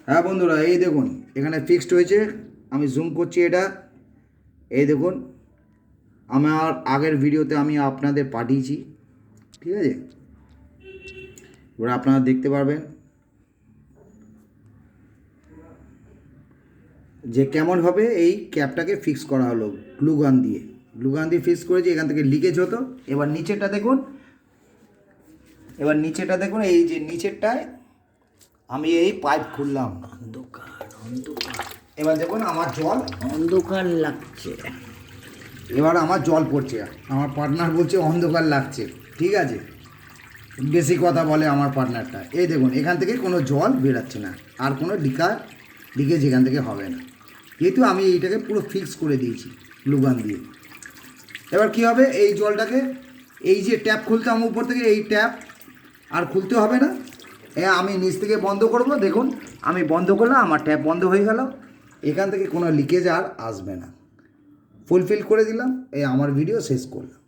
হ্যাঁ বন্ধুরা, এই দেখুন এখানে ফিক্সড হয়েছে। আমি জুম করছি এটা, এই দেখুন আমার আগের ভিডিওতে আমি আপনাদের পাঠিয়েছি, ঠিক আছে? এবার আপনারা দেখতে পারবেন যে কেমনভাবে এই ক্যাপটাকে ফিক্স করা হলো গ্লুগান দিয়ে ফিক্স করেছি। এখান থেকে লিকেজ হতো। এবার নিচেরটা দেখুন, এই যে নিচেরটায় আমি এই পাইপ খুললাম। অন্ধকার এবার দেখুন আমার জল অন্ধকার লাগছে। এবার আমার জল পড়ছে। আমার পার্টনার বলছে অন্ধকার লাগছে, ঠিক আছে? বেশি কথা বলে আমার পার্টনারটা। এই দেখুন এখান থেকে কোনো জল বেরাচ্ছে না, আর কোনো লিকেজ এখান থেকে হবে না, যেহেতু আমি এইটাকে পুরো ফিক্স করে দিয়েছি গ্লুগান দিয়ে। এবার কি হবে, এই জলটাকে এই যে ট্যাপ খুলতাম উপর থেকে, এই ট্যাপ আর খুলতে হবে না। আমি নিচ থেকে বন্ধ করব। দেখুন আমি বন্ধ করলাম, আমার ট্যাপ বন্ধ হয়ে গেল। এখান থেকে কোনো লিকেজ আর আসবে না। ফুলফিল করে দিলাম। আমার ভিডিও শেষ করলাম।